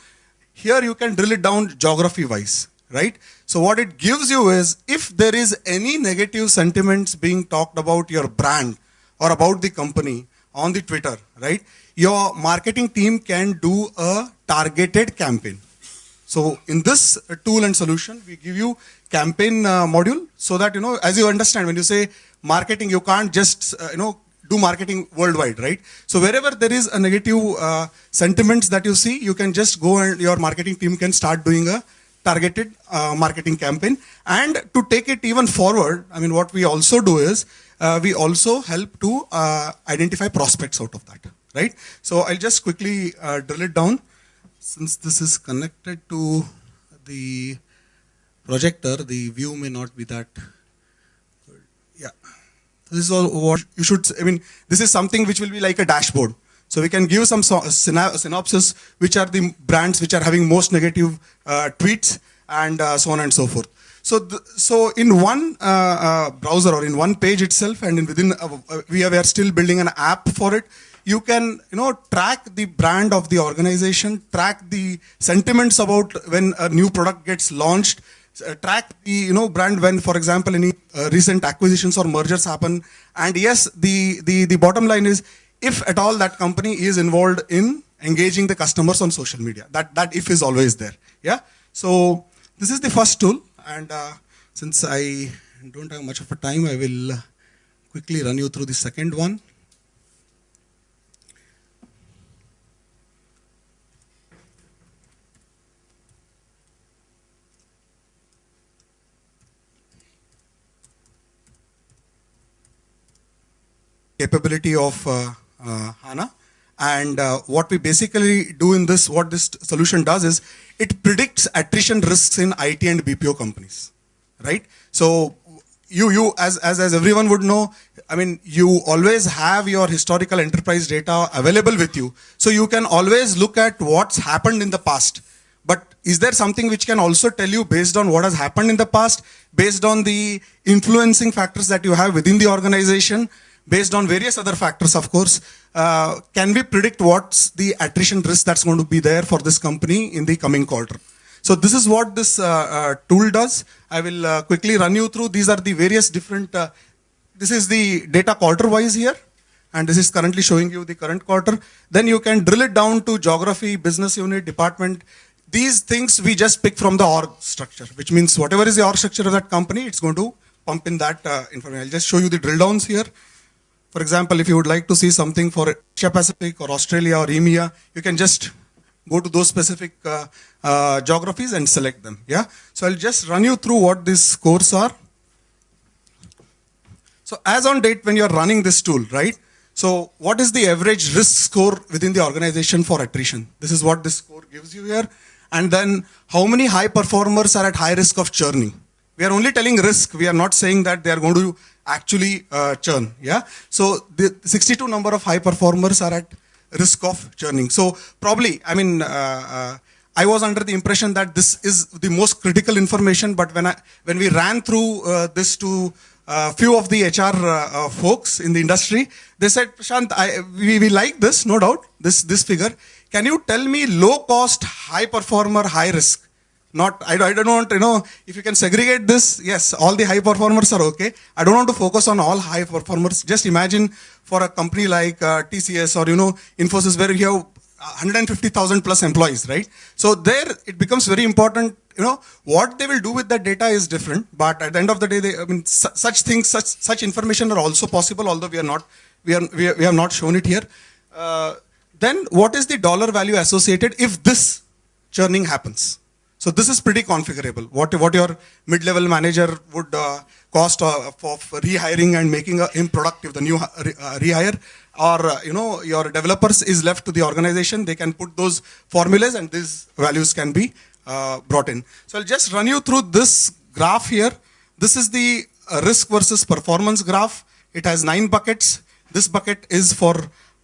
Here you can drill it down geography wise, right? So what it gives you is, if there is any negative sentiments being talked about your brand or about the company on the Twitter, right? Your marketing team can do a targeted campaign. So in this tool and solution, we give you campaign module, so that, as you understand, when you say marketing, you can't just, do marketing worldwide, right? So wherever there is a negative sentiments that you see, you can just go and your marketing team can start doing a targeted marketing campaign. And to take it even forward, what we also do is, we also help to identify prospects out of that, right? So I'll just quickly drill it down. Since this is connected to the projector, the view may not be that good. Yeah. This is all what you should, this is something which will be like a dashboard. So we can give some synopsis, which are the brands which are having most negative tweets, and so on and so forth. So in one browser or in one page itself, and within we are still building an app for it. You can track the brand of the organization, track the sentiments about when a new product gets launched, track the brand when, for example, any recent acquisitions or mergers happen. And yes, the bottom line is, if at all that company is involved in engaging the customers on social media, that if is always there. Yeah. So this is the first tool, and since I don't have much of a time, I will quickly run you through the second one. Capability of HANA. And what we basically do in this, what this solution does is, it predicts attrition risks in IT and BPO companies, right? So you as everyone would know, I mean, you always have your historical enterprise data available with you. So you can always look at what's happened in the past. But is there something which can also tell you, based on what has happened in the past, based on the influencing factors that you have within the organization, based on various other factors, of course, can we predict what's the attrition risk that's going to be there for this company in the coming quarter? So this is what this tool does. I will quickly run you through. These are the various different, this is the data quarter-wise here, and this is currently showing you the current quarter. Then you can drill it down to geography, business unit, department. These things we just pick from the org structure, which means whatever is the org structure of that company, it's going to pump in that information. I'll just show you the drill downs here. For example, if you would like to see something for Asia Pacific or Australia or EMEA, you can just go to those specific geographies and select them. Yeah. So I'll just run you through what these scores are. So as on date, when you're running this tool, right? So what is the average risk score within the organization for attrition? This is what this score gives you here. And then how many high performers are at high risk of churning? We are only telling risk. We are not saying that they are going to actually churn. Yeah. So the 62 number of high performers are at risk of churning. So probably, I mean, I was under the impression that this is the most critical information. But when we ran through this to few of the HR folks in the industry, they said, Prashant, we like this, no doubt, this figure. Can you tell me low cost, high performer, high risk? Not, I don't want, if you can segregate this, yes, all the high performers are okay. I don't want to focus on all high performers. Just imagine for a company like TCS or, Infosys, where you have 150,000 plus employees, right? So there it becomes very important, what they will do with that data is different. But at the end of the day, such things, such information are also possible, although we have not shown it here. Then what is the dollar value associated if this churning happens? So this is pretty configurable. What your mid-level manager would cost for rehiring and making him productive, the new rehire, or your developers is left to the organization. They can put those formulas and these values can be brought in. So I'll just run you through this graph here. This is the risk versus performance graph. It has 9 buckets. This bucket is for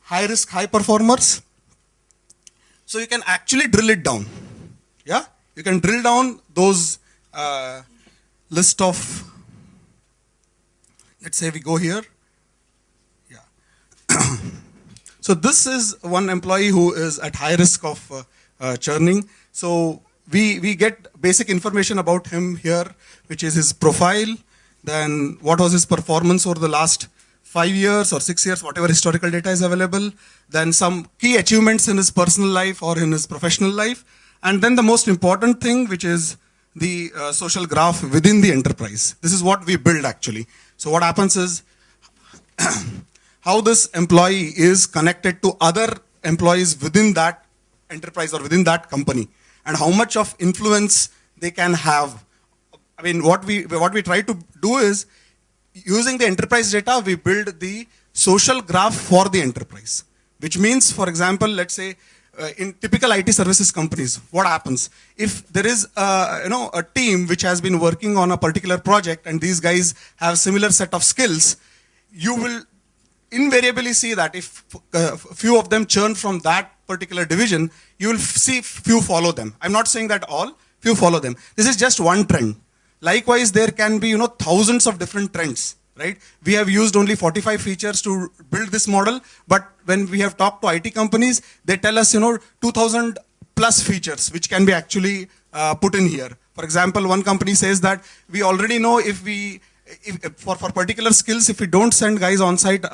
high risk, high performers. So you can actually drill it down. Yeah. You can drill down those list of, let's say we go here. Yeah. So this is one employee who is at high risk of churning. So we get basic information about him here, which is his profile, then what was his performance over the last 5 years or 6 years, whatever historical data is available, then some key achievements in his personal life or in his professional life. And then the most important thing, which is the social graph within the enterprise. This is what we build actually. So what happens is how this employee is connected to other employees within that enterprise or within that company, and how much of influence they can have. I mean, what we try to do is, using the enterprise data, we build the social graph for the enterprise. Which means, for example, let's say, in typical IT services companies, what happens? If there is a team which has been working on a particular project and these guys have similar set of skills, you will invariably see that if few of them churn from that particular division, you will see few follow them. I'm not saying that all, few follow them. This is just one trend. Likewise, there can be, thousands of different trends, right? We have used only 45 features to build this model, but when we have talked to IT companies, they tell us, 2000 plus features, which can be actually put in here. For example, one company says that we already know for particular skills, if we don't send guys on site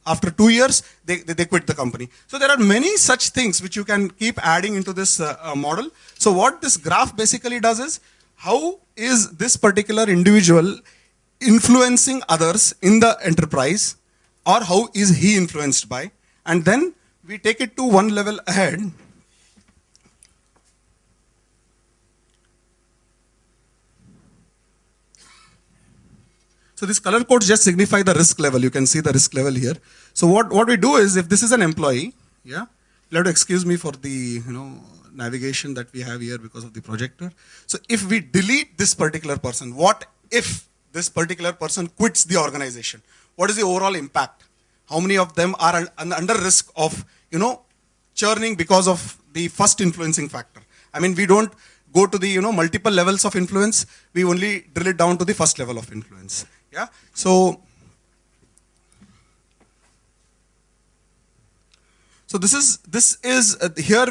after 2 years, they quit the company. So there are many such things which you can keep adding into this model. So what this graph basically does is, how is this particular individual influencing others in the enterprise, or how is he influenced by? And then we take it to one level ahead. So these color codes just signify the risk level. You can see the risk level here. So what we do is, if this is an employee, yeah, you'll have to excuse me for the navigation that we have here because of the projector. So if we delete this particular person, what if this particular person quits the organization? What is the overall impact? How many of them are under risk of churning because of the first influencing factor? I mean, we don't go to the multiple levels of influence. We only drill it down to the first level of influence. Yeah. So this is here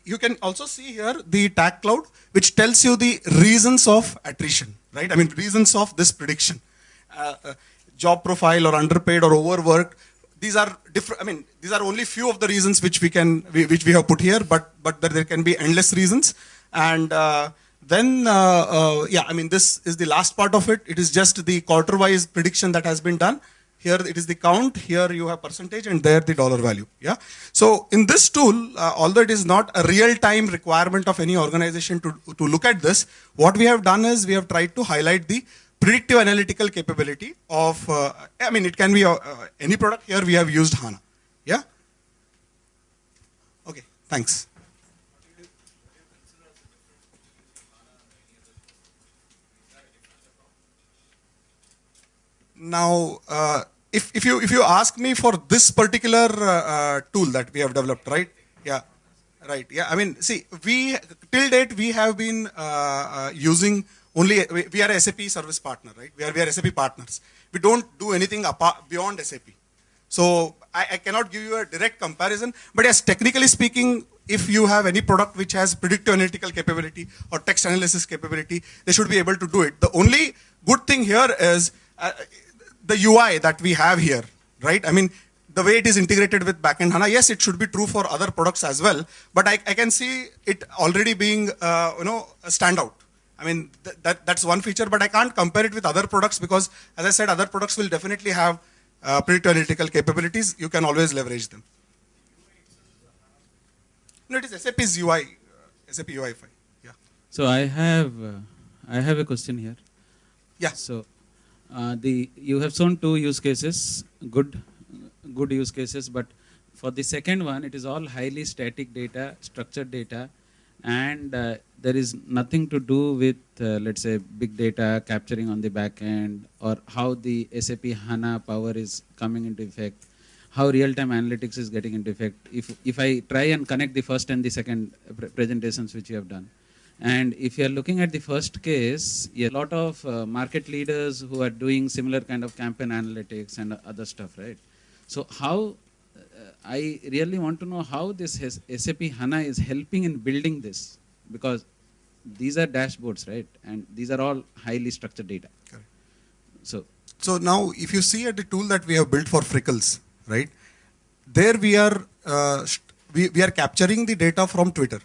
you can also see here the tag cloud, which tells you the reasons of attrition, right? I mean, reasons of this prediction, job profile or underpaid or overworked. These are different. I mean, these are only few of the reasons which we have put here, but there can be endless reasons. And then I mean, this is the last part of it. It is just the quarter-wise prediction that has been done. Here it is the count, here you have percentage, and there the dollar value. Yeah. So in this tool, although it is not a real-time requirement of any organization to look at this, what we have done is we have tried to highlight the predictive analytical capability of, I mean, it can be any product. Here we have used HANA. Yeah. Okay, thanks. Now, if you ask me for this particular tool that we have developed, right? Yeah, right. Yeah. I mean, see, till date we have been using only. We are a SAP service partner, right? We are SAP partners. We don't do anything beyond SAP. So I cannot give you a direct comparison. But yes, technically speaking, if you have any product which has predictive analytical capability or text analysis capability, they should be able to do it. The only good thing here is the UI that we have here, right? I mean, the way it is integrated with backend HANA, yes, it should be true for other products as well, but I can see it already being, a standout. I mean, that's one feature, but I can't compare it with other products because, as I said, other products will definitely have predictive analytical capabilities. You can always leverage them. No, it is SAP's UI, SAP UI 5. Yeah. So I have a question here. Yeah. So you have shown two use cases, good use cases, but for the second one, it is all highly static data, structured data, and there is nothing to do with, let's say, big data capturing on the back end, or how the SAP HANA power is coming into effect, how real-time analytics is getting into effect. If I try and connect the first and the second presentations which you have done, and if you are looking at the first case, a lot of market leaders who are doing similar kind of campaign analytics and other stuff, right? So how, I really want to know how this SAP HANA is helping in building this, because these are dashboards, right? And these are all highly structured data. Correct. So now, if you see at the tool that we have built for Frickles, right? There we are capturing the data from Twitter.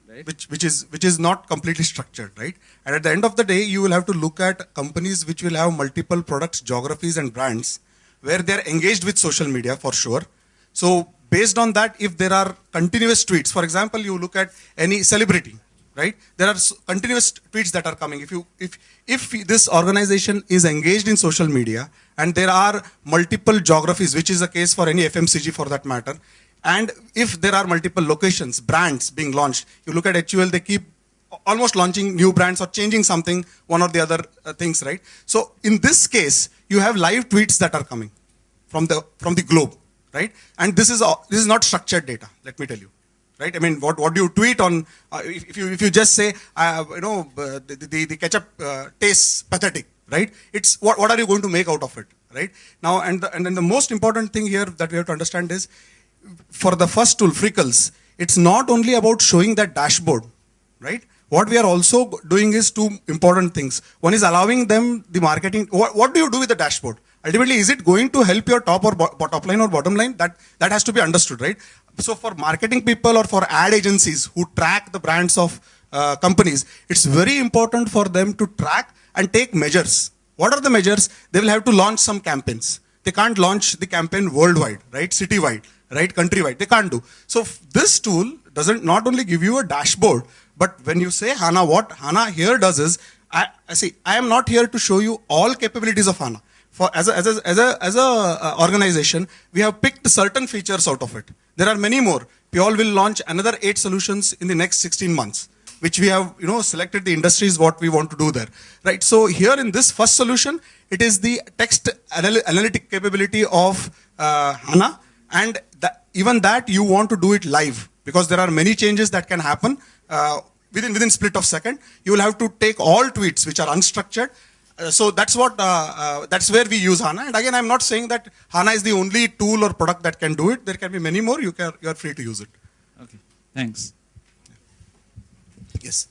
Right. Which is not completely structured, right? And at the end of the day, you will have to look at companies which will have multiple products, geographies, and brands where they are engaged with social media for sure. So based on that, if there are continuous tweets, for example, you look at any celebrity, right? There are continuous tweets that are coming. If this organization is engaged in social media and there are multiple geographies, which is the case for any FMCG for that matter, and if there are multiple locations, brands being launched, you look at HUL, they keep almost launching new brands or changing something, one or the other things, right? So in this case, you have live tweets that are coming from the globe, right? And this is not structured data, let me tell you. right? I mean, what do you tweet on? If you just say, the ketchup tastes pathetic, right? It's what are you going to make out of it, right? Now, and then the most important thing here that we have to understand is, for the first tool, Freckles, it's not only about showing that dashboard, right? What we are also doing is two important things. One is allowing them the marketing. What do you do with the dashboard? Ultimately, is it going to help your top line or bottom line? That has to be understood, right? So for marketing people or for ad agencies who track the brands of companies, it's very important for them to track and take measures. What are the measures? They will have to launch some campaigns. They can't launch the campaign worldwide, right? Citywide, right? Countrywide. They can't do. So this tool doesn't not only give you a dashboard, but when you say HANA, what HANA here does is, I am not here to show you all capabilities of HANA. As a organization, we have picked certain features out of it. There are many more. We all will launch another 8 solutions in the next 16 months, which we have, selected the industries what we want to do there, right? So here in this first solution, it is the text analytic capability of HANA, and even that you want to do it live, because there are many changes that can happen within split of second. You will have to take all tweets which are unstructured. So that's where we use HANA. And again, I'm not saying that HANA is the only tool or product that can do it. There can be many more. You are free to use it. Okay, thanks. Yes.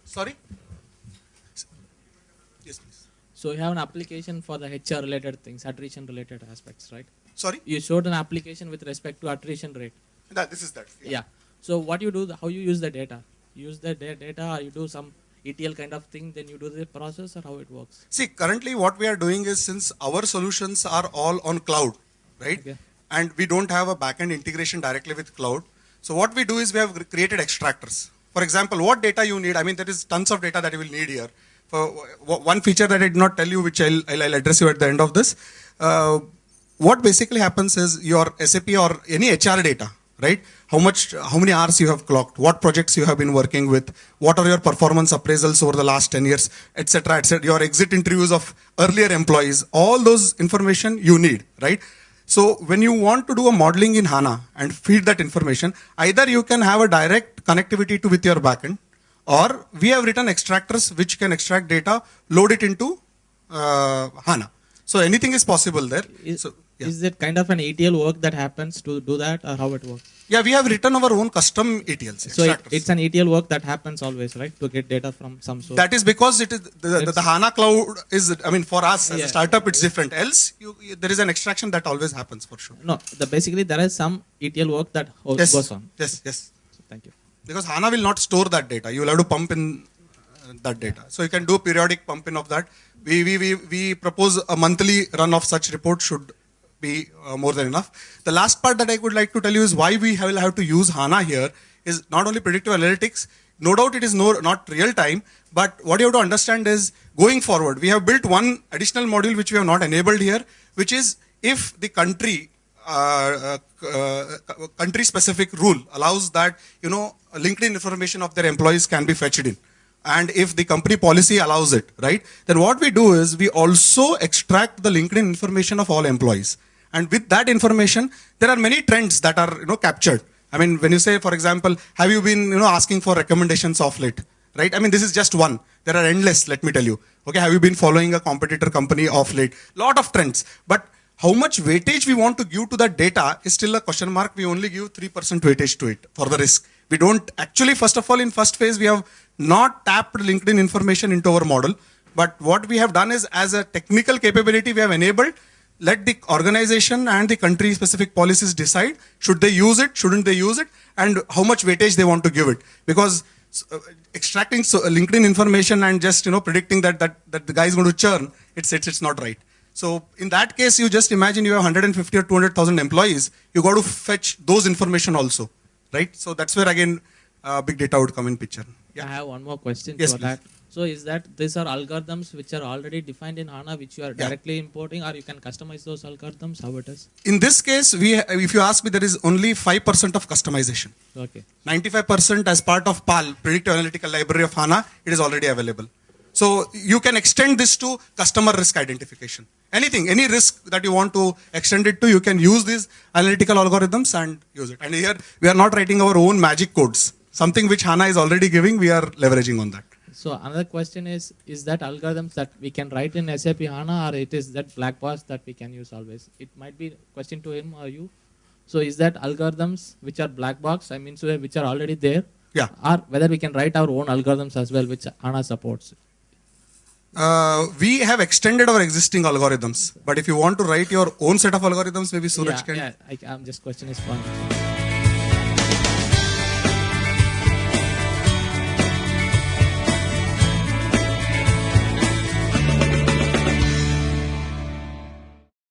Sorry? Yes, please. So you have an application for the HR related things, attrition related aspects, right? Sorry? You showed an application with respect to attrition rate. This is that. Yeah. So what you do, how you use the data? You use the data, or you do some ETL kind of thing, then you do the process, or how it works? See, currently what we are doing is, since our solutions are all on cloud, right? Okay. And we don't have a backend integration directly with cloud. So what we do is we have created extractors. For example, what data you need, I mean, there is tons of data that you will need here. For one feature that I did not tell you, which I'll address you at the end of this. What basically happens is your SAP or any HR data, right? How many hours you have clocked, what projects you have been working with, what are your performance appraisals over the last 10 years, etc., etc., your exit interviews of earlier employees, all those information you need, right? So when you want to do a modeling in HANA and feed that information, either you can have a direct connectivity with your backend, or we have written extractors which can extract data, load it into HANA. So anything is possible there. Is it kind of an ETL work that happens to do that, or how it works? Yeah, we have written our own custom ETLs. So it's an ETL work that happens always, right? To get data from some source. That is because it is the HANA cloud is, I mean, for us as a startup, it's different. Else, there is an extraction that always happens for sure. No, basically there is some ETL work that goes on. Yes. So thank you. Because HANA will not store that data. You will have to pump in that data. So you can do periodic pumping of that. We propose a monthly run of such report should be more than enough. The last part that I would like to tell you is why we will have to use HANA here is not only predictive analytics. No doubt it is not real time, but what you have to understand is going forward, we have built one additional module which we have not enabled here, which is if the country specific rule allows that, LinkedIn information of their employees can be fetched in. And if the company policy allows it, right, then what we do is we also extract the LinkedIn information of all employees. And with that information, there are many trends that are, captured. I mean, when you say, for example, have you been, asking for recommendations of late, right? I mean, this is just one. There are endless, let me tell you. Okay, have you been following a competitor company of late? Lot of trends. But how much weightage we want to give to that data is still a question mark. We only give 3% weightage to it for the risk. We don't actually, first of all, in first phase, we have not tapped LinkedIn information into our model. But what we have done is, as a technical capability, we have enabled, let the organization and the country specific policies decide, should they use it, shouldn't they use it, and how much weightage they want to give it. Because extracting LinkedIn information and just, predicting that the guy is going to churn, it's not right. So in that case, you just imagine you have 150 or 200,000 employees, you got to fetch those information also, right? So that's where again, big data would come in picture. Yeah. I have one more question yes, for please. that. So is that these are algorithms which are already defined in HANA, which you are directly importing, or you can customize those algorithms? How it is? In this case, if you ask me, there is only 5% of customization. Okay. 95% as part of PAL, Predictive Analytical Library of HANA, it is already available. So you can extend this to customer risk identification. Anything, any risk that you want to extend it to, you can use these analytical algorithms and use it. And here, we are not writing our own magic codes. Something which HANA is already giving, we are leveraging on that. So another question is that algorithms that we can write in SAP HANA, or it is that black box that we can use always? It might be a question to him or you. So is that algorithms which are black box, I mean, so which are already there? Yeah. Or whether we can write our own algorithms as well, which HANA supports? We have extended our existing algorithms. But if you want to write your own set of algorithms, maybe Suraj can. Yeah, I'm just question is fun.